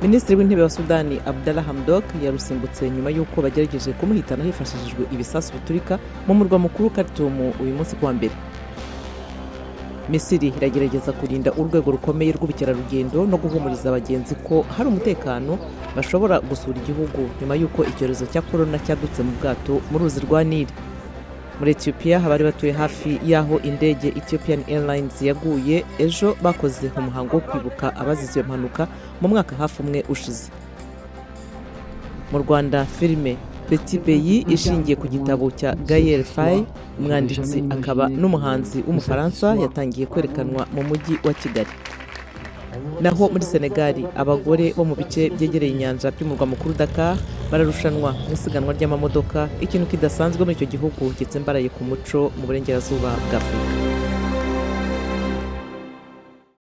Minisitiri w'intebe wa Sudani Abdallah Hamdok yarusimbutse nyuma y'uko bagerageje kumuhitana hifashishijwe ibisasu biturika mu murwa mukuru Khartoum uyu munsi kuwa mbere. Misiri iragerageza kurinda urwego rukomeye rw'ubukerarugendo no guhumuriza abagenzi ko hari umutekano bashobora gusura igihugu nyuma y'uko icyorezo cya corona cyadutse mu bwato mu ruzi rwa Nile. Muri Ethiopia abari batuye hafi y'aho indege Ethiopian Airlines yaguye ejo bakoze umuhango wo kwibuka abazize iyo mpanuka mu mwaka hafi umwe ushize. Mu Rwanda filime Petit Pays ishingiye ku gitabo cya Gaël Faye, umwanditsi akaba n'umuhanzi w'umufaransa, yatangiye kwerekanwa mu mujyi wa Kigali. Naho muri Senegal abagore bo mu bice byegereye inyanja by'umurwa mukuru Dakar bararushanwa mu isiganwa ry'amamodoka, ikintu kidasanzwe muri icyo gihugu gitsimbaraye ku muco mu burengerazuba bwa Afurika.